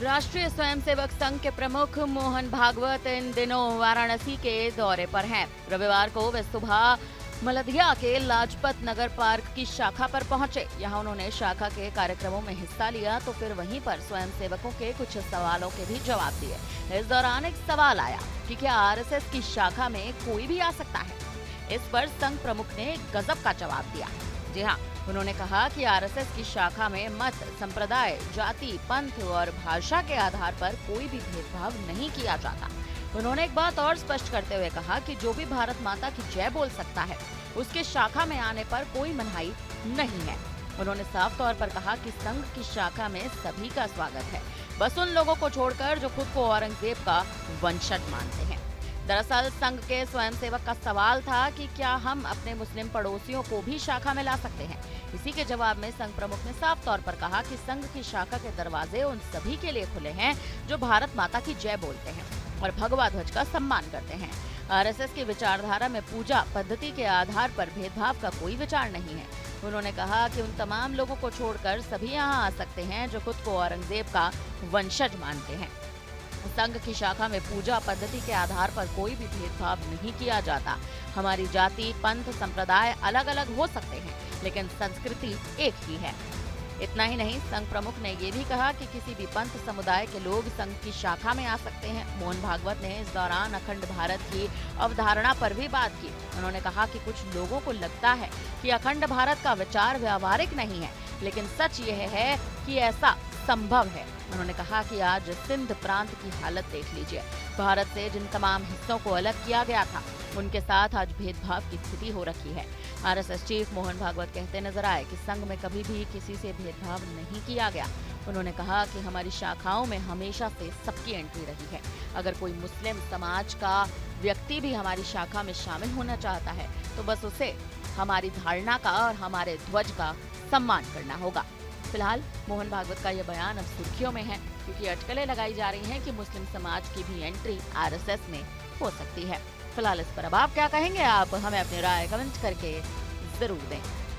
राष्ट्रीय स्वयंसेवक संघ के प्रमुख मोहन भागवत इन दिनों वाराणसी के दौरे पर हैं। रविवार को वे सुबह मलदिया के लाजपत नगर पार्क की शाखा पर पहुंचे। यहां उन्होंने शाखा के कार्यक्रमों में हिस्सा लिया तो फिर वहीं पर स्वयंसेवकों के कुछ सवालों के भी जवाब दिए। इस दौरान एक सवाल आया कि क्या आरएसएस की शाखा में कोई भी आ सकता है। इस पर संघ प्रमुख ने गजब का जवाब दिया। जी हाँ, उन्होंने कहा कि आरएसएस की शाखा में मत, संप्रदाय, जाति, पंथ और भाषा के आधार पर कोई भी भेदभाव नहीं किया जाता। उन्होंने एक बात और स्पष्ट करते हुए कहा कि जो भी भारत माता की जय बोल सकता है, उसके शाखा में आने पर कोई मनाही नहीं है। उन्होंने साफ तौर पर कहा कि संघ की शाखा में सभी का स्वागत है, बस उन लोगों को छोड़कर जो खुद को औरंगजेब का वंशज मानते हैं। दरअसल संघ के स्वयंसेवक का सवाल था कि क्या हम अपने मुस्लिम पड़ोसियों को भी शाखा में ला सकते हैं। इसी के जवाब में संघ प्रमुख ने साफ तौर पर कहा कि संघ की शाखा के दरवाजे उन सभी के लिए खुले हैं जो भारत माता की जय बोलते हैं और भगवा ध्वज का सम्मान करते हैं। आरएसएस की विचारधारा में पूजा पद्धति के आधार पर भेदभाव का कोई विचार नहीं है। उन्होंने कहा कि उन तमाम लोगों को छोड़कर सभी यहाँ आ सकते हैं जो खुद को औरंगजेब का वंशज मानते हैं। संघ की शाखा में पूजा पद्धति के आधार पर कोई भी भेदभाव नहीं किया जाता। हमारी जाति, पंथ, संप्रदाय अलग अलग हो सकते हैं, लेकिन संस्कृति एक ही है। इतना ही नहीं, संघ प्रमुख ने ये भी कहा कि किसी भी पंथ समुदाय के लोग संघ की शाखा में आ सकते हैं। मोहन भागवत ने इस दौरान अखंड भारत की अवधारणा पर भी बात की। उन्होंने कहा कि कुछ लोगों को लगता है कि अखंड भारत का विचार व्यावहारिक नहीं है, लेकिन सच यह है कि ऐसा संभव है। उन्होंने कहा कि आज सिंध प्रांत की हालत देख लीजिए। भारत से जिन तमाम हिस्सों को अलग किया गया था, उनके साथ आज भेदभाव की स्थिति हो रखी है। आरएसएस चीफ मोहन भागवत कहते नजर आए कि संघ में कभी भी किसी से भेदभाव नहीं किया गया। उन्होंने कहा कि हमारी शाखाओं में हमेशा से सबकी एंट्री रही है। अगर कोई मुस्लिम समाज का व्यक्ति भी हमारी शाखा में शामिल होना चाहता है तो बस उसे हमारी धारणा का और हमारे ध्वज का सम्मान करना होगा। फिलहाल मोहन भागवत का यह बयान अब सुर्खियों में है, क्योंकि अटकलें लगाई जा रही हैं कि मुस्लिम समाज की भी एंट्री आरएसएस में हो सकती है। फिलहाल इस पर अब आप क्या कहेंगे? आप हमें अपनी राय कमेंट करके जरूर दें।